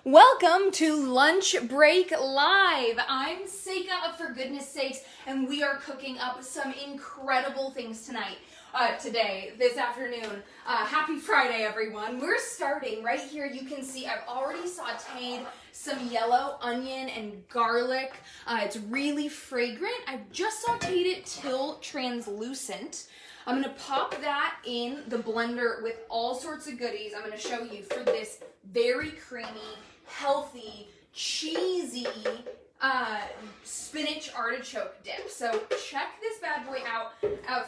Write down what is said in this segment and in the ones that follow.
Welcome to Lunch Break Live. I'm Seyka of For Goodness Seyks, and we are cooking up some incredible things this afternoon. Happy Friday, everyone. We're starting right here. You can see I've already sauteed some yellow onion and garlic. It's really fragrant. I've just sauteed it till translucent. I'm going to pop that in the blender with all sorts of goodies. I'm going to show you for this very creamy, healthy, cheesy spinach artichoke dip. So check this bad boy out.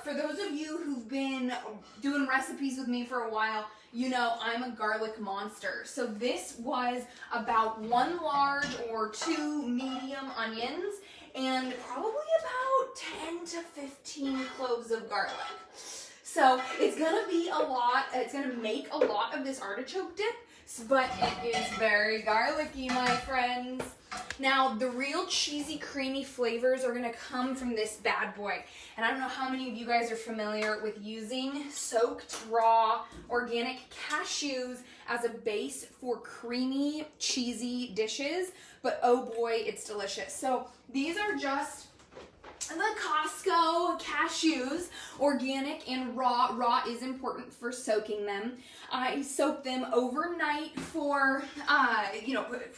For those of you who've been doing recipes with me for a while, you know I'm a garlic monster. So this was about 1 large or 2 medium onions and probably about 10 to 15 cloves of garlic. So it's gonna be a lot, it's gonna make a lot of this artichoke dip, but it is very garlicky, my friends. Now, the real cheesy, creamy flavors are gonna come from this bad boy. And I don't know how many of you guys are familiar with using soaked, raw, organic cashews as a base for creamy, cheesy dishes, but oh boy, it's delicious. So these are just the Costco cashews, organic and raw. Raw is important for soaking them. I soak them overnight for,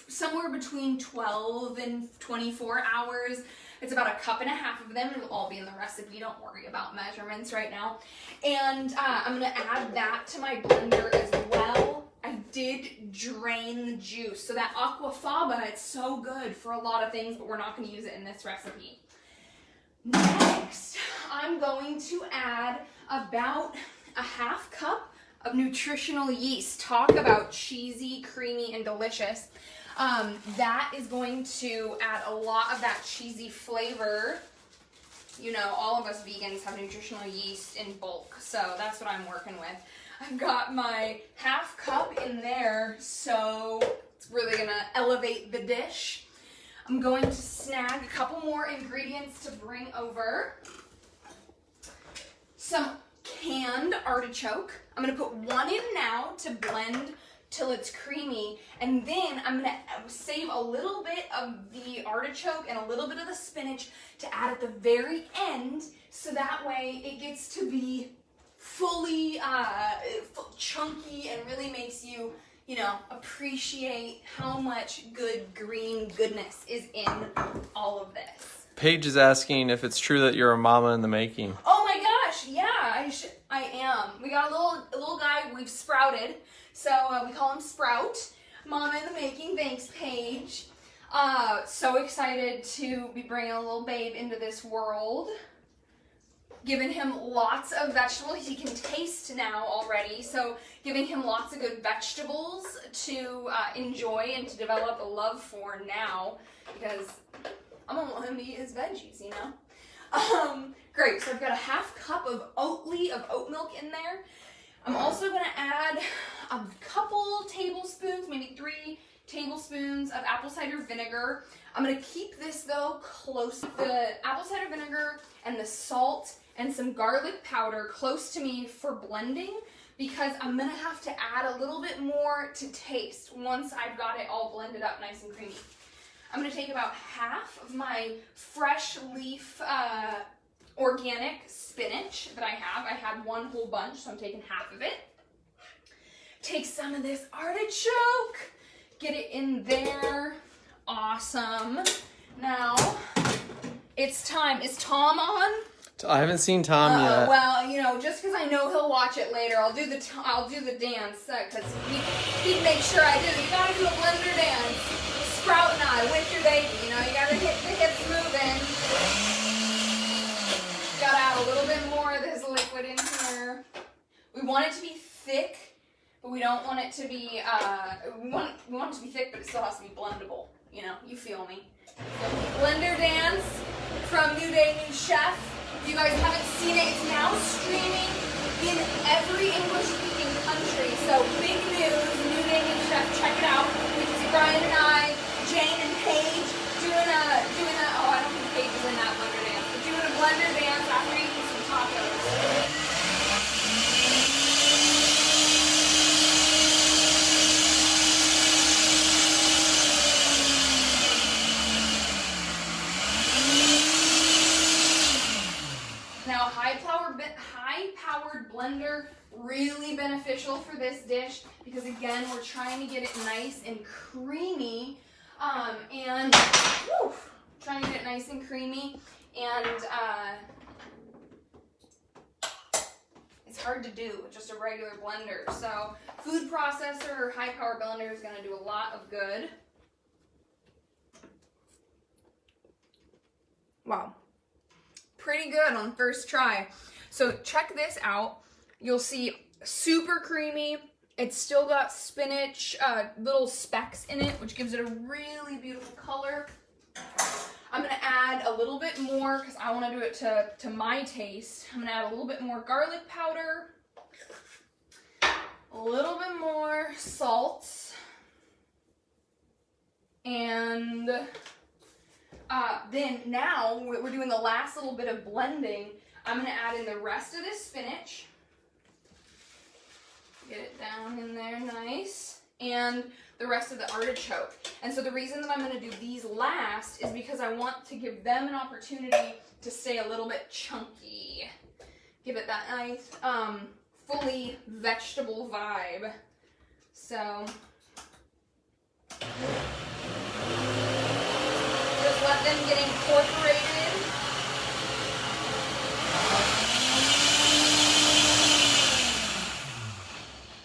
somewhere between 12 and 24 hours. It's about 1.5 cups of them. It'll all be in the recipe. Don't worry about measurements right now. And I'm going to add that to my blender as well. I did drain the juice. So that aquafaba, it's so good for a lot of things, but we're not going to use it in this recipe. Next, I'm going to add about 1/2 cup of nutritional yeast. Talk about cheesy, creamy, and delicious. That is going to add a lot of that cheesy flavor. You know, all of us vegans have nutritional yeast in bulk, so that's what I'm working with. I've got my 1/2 cup in there, so it's really gonna elevate the dish. I'm going to snag a couple more ingredients to bring over. Some canned artichoke. I'm going to put 1 in now to blend till it's creamy, and then I'm going to save a little bit of the artichoke and a little bit of the spinach to add at the very end, so that way it gets to be fully chunky and really makes you appreciate how much good green goodness is in all of this. Paige is asking if it's true that you're a mama in the making. Oh my gosh, yeah, I am. We got a little guy we've sprouted, so we call him Sprout. Mama in the making, thanks Paige. So excited to be bringing a little babe into this world. Giving him lots of vegetables. He can taste now already, so giving him lots of good vegetables to enjoy and to develop a love for now, because I'm gonna want him to eat his veggies, you know? Great, so I've got 1/2 cup of oat milk in there. I'm also gonna add a couple tablespoons, maybe 3 tablespoons of apple cider vinegar. I'm gonna keep this though close. The apple cider vinegar and the salt and some garlic powder close to me for blending, because I'm gonna have to add a little bit more to taste once I've got it all blended up nice and creamy. I'm gonna take about 1/2 of my fresh leaf organic spinach that I have. I had 1 whole bunch, so I'm taking 1/2 of it. Take some of this artichoke, get it in there. Awesome. Now it's time. Is Tom on? I haven't seen Tom yet. Well, just because I know he'll watch it later, I'll do the dance, because he'd make sure I do. You gotta do a blender dance. Sprout and I with your baby. You gotta hit the hips moving. Gotta add a little bit more of this liquid in here. We want it to be thick, but we don't want it to be. We want it to be thick, but it still has to be blendable. You feel me? So, blender dance from New Day New Chef. If you guys haven't seen it, it's now streaming in every English-speaking country. So big news, New Day New Chef, check it out. We can see Brian and I, Jane and Paige doing a, I don't think Paige is in that blender dance, but doing a blender dance after eating some tacos. really beneficial for this dish because again, we're trying to get it nice and creamy, and it's hard to do with just a regular blender. So food processor or high power blender is going to do a lot of good. Wow. Pretty good on first try. So check this out. You'll see super creamy. It's still got spinach, little specks in it, which gives it a really beautiful color. I'm gonna add a little bit more because I want to do it to my taste. I'm gonna add a little bit more garlic powder, a little bit more salt, and then now we're doing the last little bit of blending. I'm gonna add in the rest of this spinach. Get it down in there nice. And the rest of the artichoke. And so the reason that I'm going to do these last is because I want to give them an opportunity to stay a little bit chunky. Give it that nice, fully vegetable vibe. So just let them get incorporated.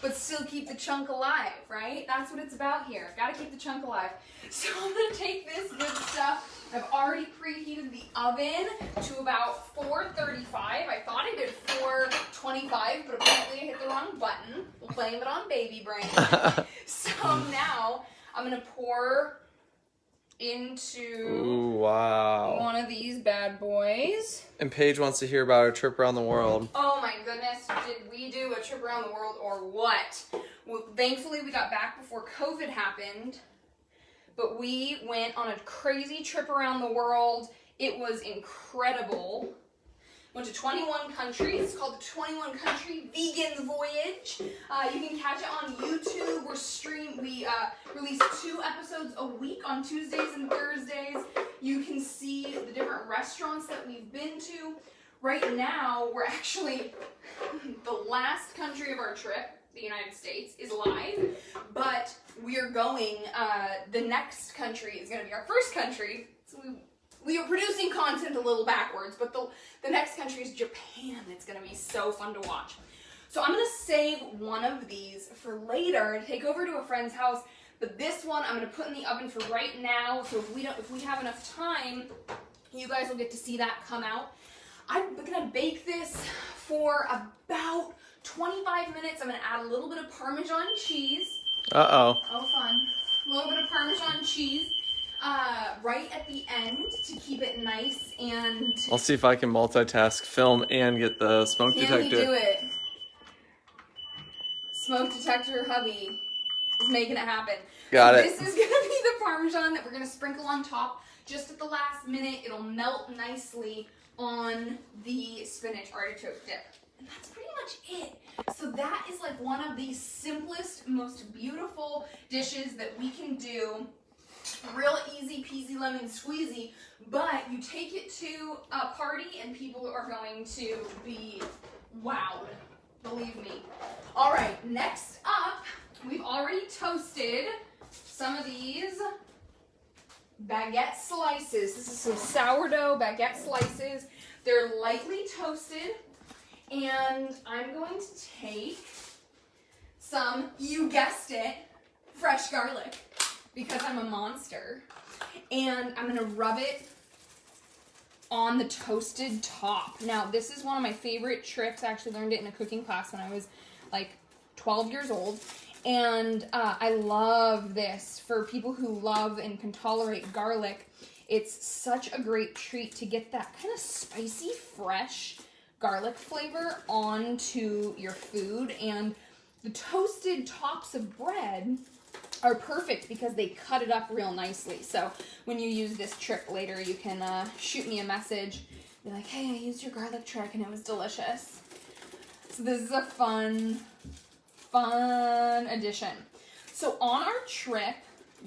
But still keep the chunk alive, right? That's what it's about here. Gotta keep the chunk alive. So I'm gonna take this good stuff. I've already preheated the oven to about 435. I thought I did 425, but apparently I hit the wrong button. We'll blame it on baby brain. So now I'm gonna pour into one of these bad boys. And Paige wants to hear about our trip around the world. Oh my goodness, did we do a trip around the world or what? Well, thankfully we got back before COVID happened, but we went on a crazy trip around the world. It was incredible. Went to 21 countries. It's called the 21 Country Vegan Voyage. You can catch it on YouTube. We release 2 episodes a week on Tuesdays and Thursdays. You can see the different restaurants that we've been to. Right now, we're actually, the last country of our trip, the United States, is live, but we are going, the next country is going to be our first country. So we are producing content a little backwards, but the next country is Japan. It's going to be so fun to watch. So I'm going to save one of these for later and take over to a friend's house. But this one I'm going to put in the oven for right now. So if we have enough time, you guys will get to see that come out. I'm going to bake this for about 25 minutes. I'm going to add a little bit of Parmesan cheese. Uh-oh. Oh, fun. A little bit of Parmesan cheese. Right at the end to keep it nice and... I'll see if I can multitask, film, and get the smoke detector. Can we do it? Smoke detector hubby is making it happen. Got it. This is going to be the Parmesan that we're going to sprinkle on top just at the last minute. It'll melt nicely on the spinach artichoke dip. And that's pretty much it. So that is like one of the simplest, most beautiful dishes that we can do. Real easy peasy lemon squeezy, but you take it to a party and people are going to be wowed, believe me. All right, next up, we've already toasted some of these baguette slices. This is some sourdough baguette slices. They're lightly toasted, and I'm going to take some, you guessed it, fresh garlic. Because I'm a monster. And I'm gonna rub it on the toasted top. Now, this is one of my favorite tricks. I actually learned it in a cooking class when I was like 12 years old. And I love this for people who love and can tolerate garlic. It's such a great treat to get that kind of spicy, fresh garlic flavor onto your food. And the toasted tops of bread are perfect because they cut it up real nicely. So when you use this trick later, you can shoot me a message. Be like, hey, I used your garlic trick and it was delicious. So this is a fun addition. So on our trip,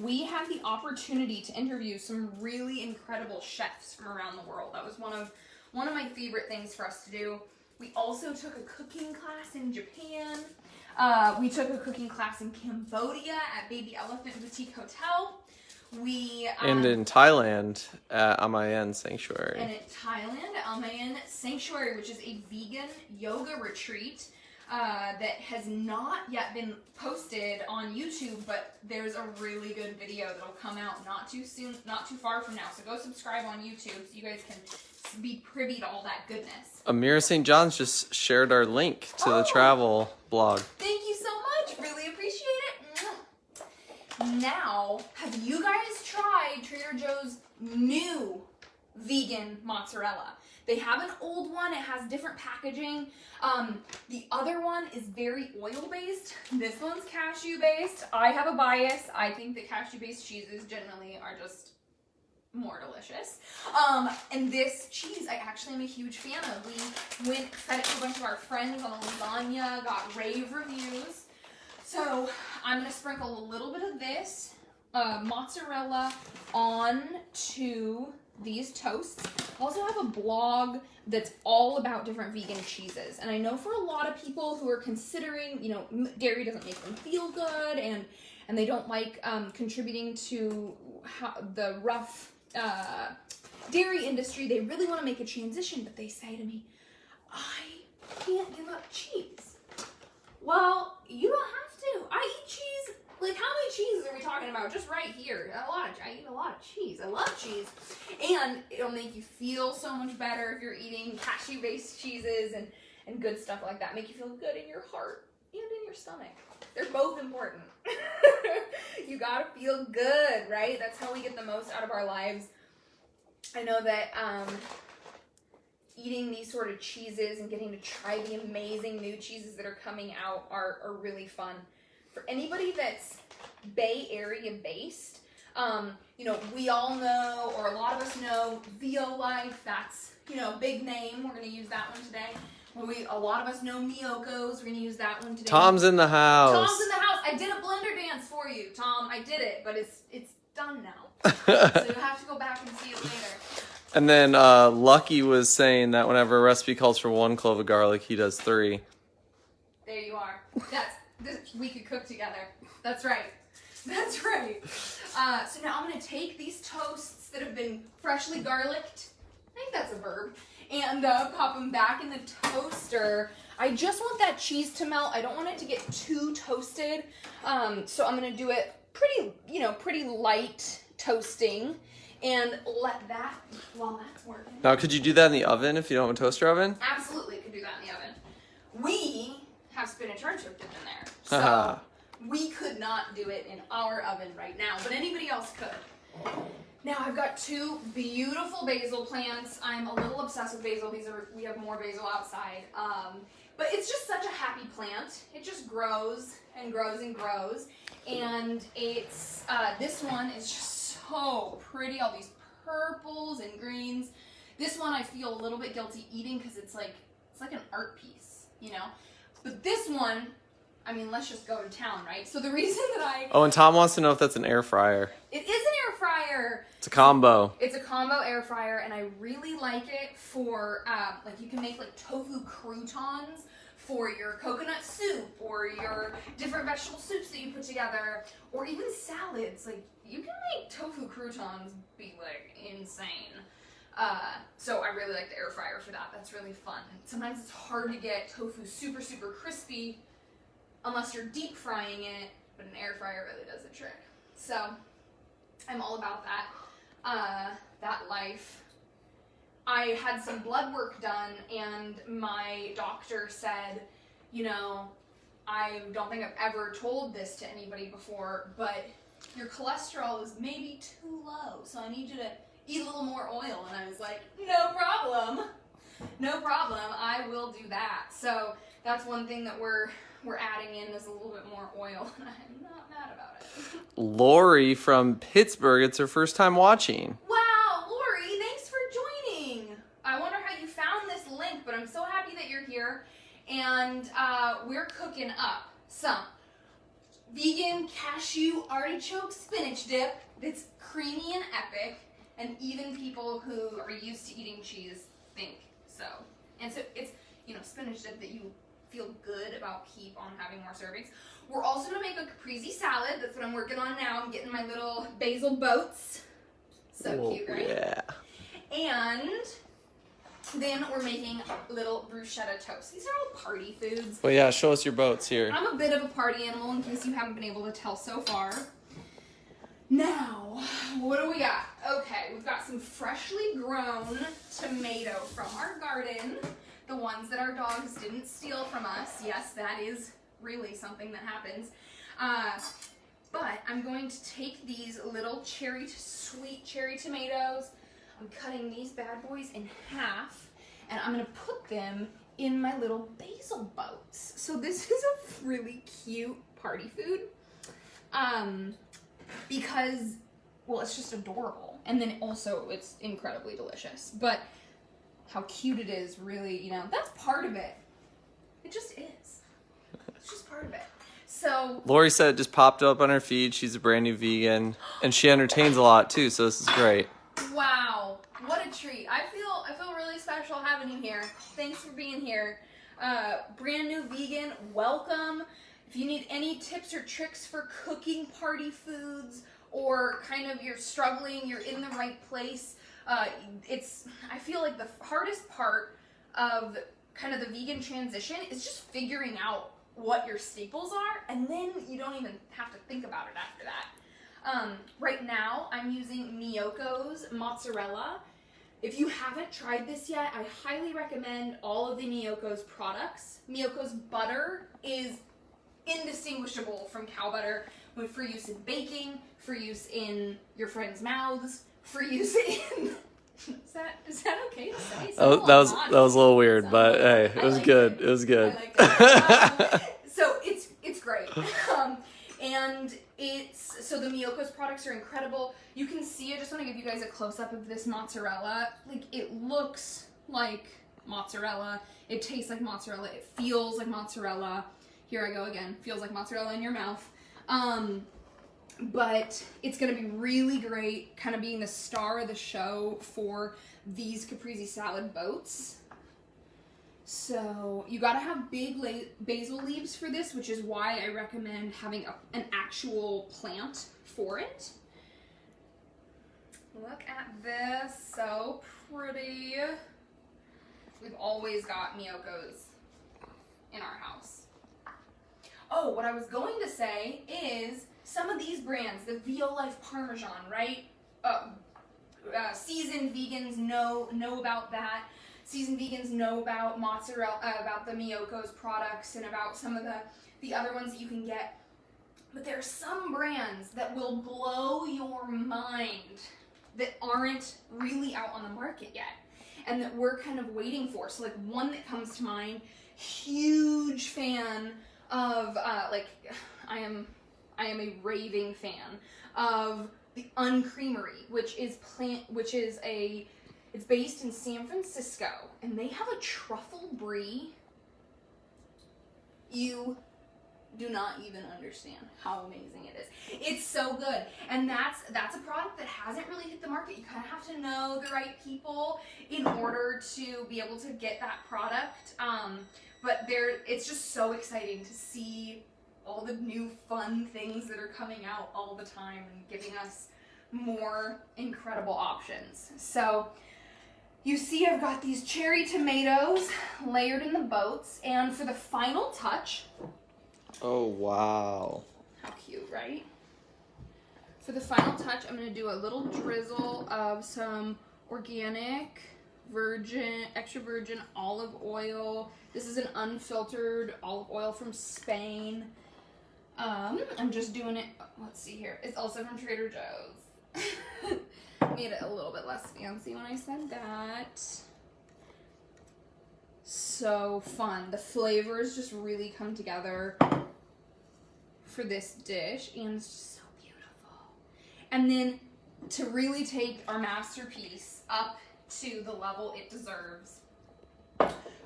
we had the opportunity to interview some really incredible chefs from around the world. That was one of my favorite things for us to do. We also took a cooking class in Japan. We took a cooking class in Cambodia at Baby Elephant Boutique Hotel. And in Thailand at Amayan Sanctuary. And in Thailand at Amayan Sanctuary, which is a vegan yoga retreat that has not yet been posted on YouTube, but there's a really good video that'll come out not too soon, not too far from now. So go subscribe on YouTube so you guys can be privy to all that goodness. Amira St. John's just shared our link to the travel blog. Thank you so much. Really appreciate it. Now, have you guys tried Trader Joe's new vegan mozzarella? They have an old one. It has different packaging. The other one is very oil-based. This one's cashew-based. I have a bias. I think that cashew-based cheeses generally are just more delicious. And this cheese I actually am a huge fan of. We went, fed it to a bunch of our friends on a lasagna, got rave reviews. So I'm going to sprinkle a little bit of this mozzarella onto these toasts. I also have a blog that's all about different vegan cheeses. And I know for a lot of people who are considering, you know, dairy doesn't make them feel good and they don't like contributing to the rough dairy industry, they really want to make a transition, but they say to me, I can't give up cheese. Well, you don't have to. I eat cheese. Like, how many cheeses are we talking about? Just right here. I eat a lot of cheese. I love cheese. And it'll make you feel so much better if you're eating cashew-based cheeses and good stuff like that. Make you feel good in your heart and in your stomach. They're both important. You gotta feel good, right? That's how we get the most out of our lives. I know that eating these sort of cheeses and getting to try the amazing new cheeses that are coming out are really fun. For anybody that's Bay Area based, you know, we all know, or a lot of us know, Violife. That's, you know, big name. We're gonna use that one today. A lot of us know Miyoko's. We're gonna use that one today. Tom's in the house. Tom's in the house. I did a blender dance for you, Tom. I did it, but it's done now. So you'll have to go back and see it later. And then Lucky was saying that whenever a recipe calls for 1 clove of garlic, he does 3. There you are. We could cook together. That's right. That's right. So now I'm going to take these toasts that have been freshly garlicked. I think that's a verb. And pop them back in the toaster. I just want that cheese to melt. I don't want it to get too toasted. So I'm going to do it pretty light toasting. And let that, while that's working. Now, could you do that in the oven if you don't have a toaster oven? Absolutely could do that in the oven. We have spinach artichoke dip in there. So we could not do it in our oven right now, but anybody else could. Now I've got 2 beautiful basil plants. I'm a little obsessed with basil. We have more basil outside. But it's just such a happy plant. It just grows and grows and grows. And it's, this one is just so pretty, all these purples and greens. This one I feel a little bit guilty eating because it's like an art piece, you know? But this one, I mean, let's just go to town, right? So the reason that Oh, and Tom wants to know if that's an air fryer. It is an air fryer. It's a combo. It's a combo air fryer, and I really like it for, like, you can make, like, tofu croutons for your coconut soup or your different vegetable soups that you put together, or even salads. Like, you can make tofu croutons be, like, insane. So I really like the air fryer for that. That's really fun. Sometimes it's hard to get tofu super, super crispy unless you're deep frying it, but an air fryer really does the trick. So I'm all about that life. I had some blood work done, and my doctor said, you know, I don't think I've ever told this to anybody before, but your cholesterol is maybe too low, so I need you to eat a little more oil. And I was like, no problem. No problem. I will do that. So that's one thing that we're adding in is a little bit more oil, and I'm not mad about it. Lori from Pittsburgh, it's her first time watching. Wow, Lori, thanks for joining. I wonder how you found this link, but I'm so happy that you're here. And we're cooking up some vegan cashew artichoke spinach dip that's creamy and epic, and even people who are used to eating cheese think so. And so you know, spinach dip that you feel good about keep on having more servings. We're also gonna make a caprese salad. That's what I'm working on now. I'm getting my little basil boats. So cute, right? Yeah. And then we're making little bruschetta toast. These are all party foods. Well, yeah, show us your boats here. I'm a bit of a party animal in case you haven't been able to tell so far. Now, what do we got? Okay, we've got some freshly grown tomato from our garden. The ones that our dogs didn't steal from us. Yes, that is really something that happens. But I'm going to take these little sweet cherry tomatoes. I'm cutting these bad boys in half, and I'm gonna put them in my little basil boats. So this is a really cute party food. Because, well, it's just adorable. And then also it's incredibly delicious. But how cute it is, really, you know, that's part of it. It just is. It's just part of it. So Lori said it just popped up on her feed. She's a brand new vegan, and she entertains a lot too, so this is great. wow, what a treat. I feel really special having you here. Thanks for being here. Brand new vegan, welcome. If you need any tips or tricks for cooking party foods, or kind of you're struggling, you're in the right place, I feel like the hardest part of kind of the vegan transition is just figuring out what your staples are, and then you don't even have to think about it after that. Right now, I'm using Miyoko's mozzarella. If you haven't tried this yet, I highly recommend all of the Miyoko's products. Miyoko's butter is indistinguishable from cow butter for use in baking, for use in your friends' mouths, for use in... Is that okay to say? Oh, that was a little weird, but hey, it was good. It was good. So it's great. And so the Miyoko's products are incredible. You can see, I just want to give you guys a close-up of this mozzarella. Like, it looks like mozzarella. It tastes like mozzarella. It feels like mozzarella. Here I go again. Feels like mozzarella in your mouth. But it's going to be really great, kind of being the star of the show for these caprese salad boats. So you got to have big basil leaves for this, which is why I recommend having an actual plant for it. Look at this, so pretty. We've always got Miyoko's in our house. Oh, what I was going to say is some of these brands, the Violife Parmesan, right? Seasoned vegans know about that. Seasoned vegans know about mozzarella, about the Miyoko's products, and about some of the other ones that you can get. But there are some brands that will blow your mind that aren't really out on the market yet, and that we're kind of waiting for. So, like, one that comes to mind, huge fan of, I am a raving fan of the Uncreamery, which is it's based in San Francisco, and they have a truffle brie. You do not even understand how amazing it is. It's so good, and that's a product that hasn't really hit the market. You kind of have to know the right people in order to be able to get that product. But it's just so exciting to see all the new fun things that are coming out all the time and giving us more incredible options. So you see I've got these cherry tomatoes layered in the boats, and for the final touch... Oh, wow. How cute, right? For the final touch, I'm going to do a little drizzle of some organic, extra virgin olive oil. This is an unfiltered olive oil from Spain. I'm just doing it, let's see here. It's also from Trader Joe's. Made it a little bit less fancy when I said that. So fun. The flavors just really come together for this dish, and it's just so beautiful. And then to really take our masterpiece up to the level it deserves,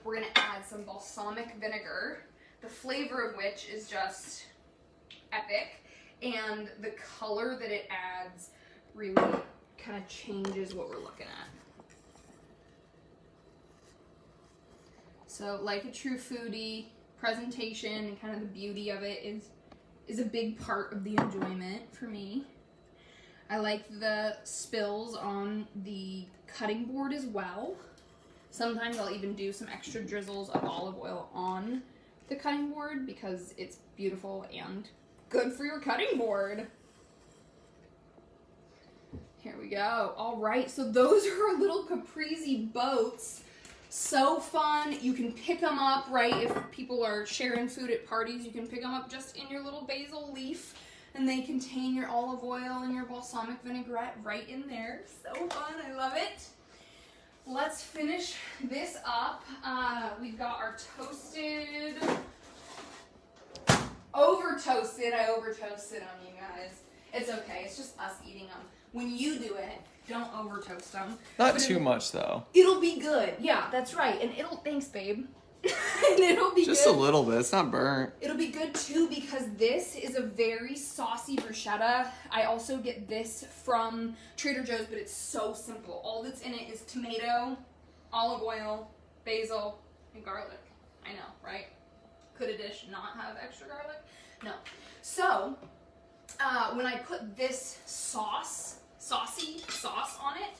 we're gonna add some balsamic vinegar, the flavor of which is just epic, and the color that it adds really kind of changes what we're looking at. So like a true foodie, presentation and kind of the beauty of it is a big part of the enjoyment for me. I like the spills on the cutting board as well. Sometimes I'll even do some extra drizzles of olive oil on the cutting board because it's beautiful and good for your cutting board. Here we go. All right, so those are our little Caprese boats. So fun. You can pick them up, right? If people are sharing food at parties, you can pick them up just in your little basil leaf, and they contain your olive oil and your balsamic vinaigrette right in there. So fun. I love it. Let's finish this up. We've got our toasted, over-toasted. I over-toasted on you guys. It's okay. It's just us eating them. When you do it, don't over-toast them. Not too much, though. It'll be good. Yeah, that's right. And thanks, babe. And it'll be just good. A little bit. It's not burnt. It'll be good, too, because this is a very saucy bruschetta. I also get this from Trader Joe's, but it's so simple. All that's in it is tomato, olive oil, basil, and garlic. I know, right? Could a dish not have extra garlic? No. So, when I put this saucy sauce on it,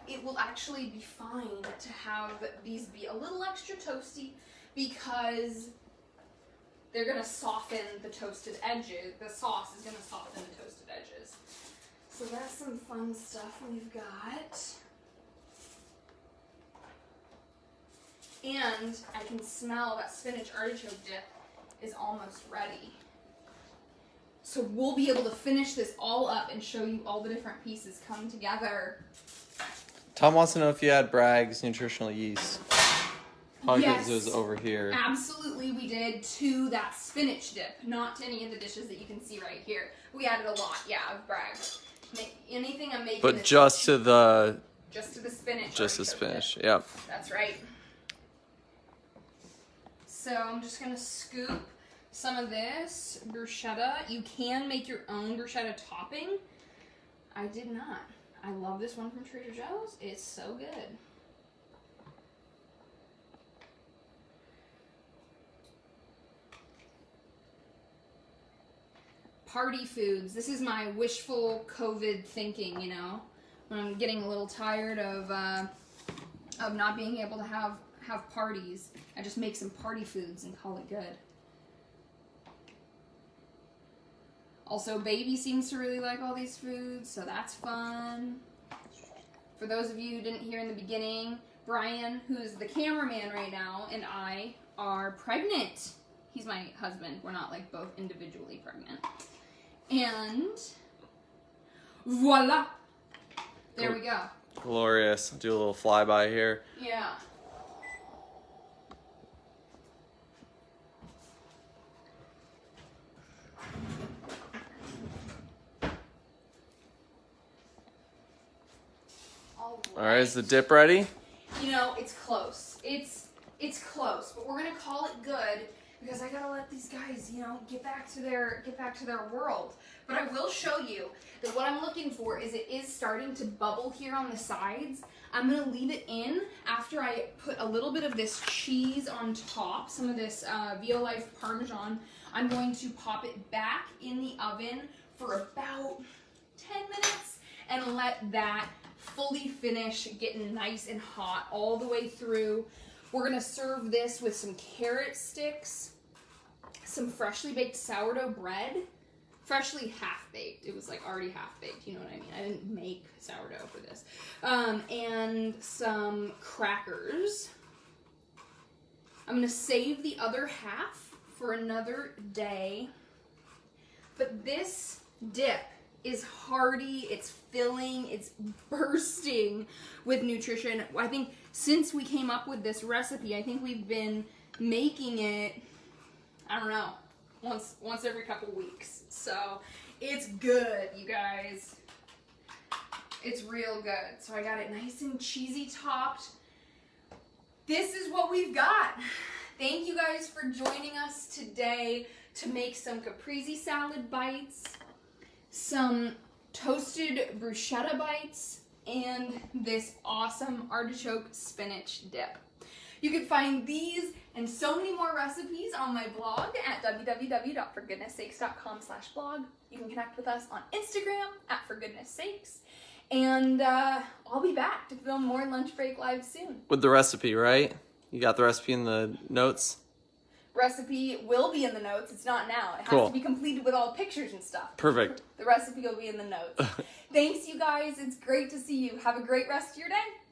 it will actually be fine to have these be a little extra toasty because they're going to soften the toasted edges. The sauce is going to soften the toasted edges. So that's some fun stuff we've got. And I can smell that spinach artichoke dip is almost ready. So we'll be able to finish this all up and show you all the different pieces come together. Tom wants to know if you had Bragg's nutritional yeast. Probably Yes, because it was over here. Absolutely, we did to that spinach dip, not to any of the dishes that you can see right here. We added a lot, yeah, of Bragg's. Anything I'm making. But just to the spinach. Just the spinach, dip. yep. That's right. So I'm just gonna scoop some of this bruschetta. You can make your own bruschetta topping. I did not. I love this one from Trader Joe's. It's so good. Party foods. This is my wishful COVID thinking, you know, when I'm getting a little tired of not being able to have parties. I just make some party foods and call it good. Also, baby seems to really like all these foods, so that's fun. For those of you who didn't hear in the beginning, Brian, who's the cameraman right now, and I are pregnant. He's my husband. We're not like both individually pregnant. And voila! There we go. Glorious. Do a little flyby here. Yeah. All right, is the dip ready? You know, it's close. It's close, but we're gonna call it good because I gotta let these guys, you know, get back to their world. But I will show you that what I'm looking for is it is starting to bubble here on the sides. I'm gonna leave it in after I put a little bit of this cheese on top, some of this Violife Parmesan. I'm going to pop it back in the oven for about 10 minutes and let that fully finish, getting nice and hot all the way through. We're gonna serve this with some carrot sticks, some freshly baked sourdough bread, freshly half-baked. It was like already half-baked, you know what I mean? I didn't make sourdough for this. And some crackers. I'm gonna save the other half for another day. But this dip is hearty, it's filling, it's bursting with nutrition. I think since we came up with this recipe, I think we've been making it, I don't know, once every couple weeks. So it's good, you guys. It's real good. So I got it nice and cheesy topped. This is what we've got. Thank you guys for joining us today to make some caprese salad bites, some toasted bruschetta bites, and this awesome artichoke spinach dip. You can find these and so many more recipes on my blog at www.forgoodnessseyks.com/blog. You can connect with us on Instagram at For Goodness Seyks. And I'll be back to film more Lunch Break Live soon. With the recipe, right? You got the recipe in the notes? Recipe will be in the notes. It's not now. It has Cool. to be completed with all pictures and stuff. Perfect. The recipe will be in the notes. Thanks, you guys. It's great to see you. Have a great rest of your day.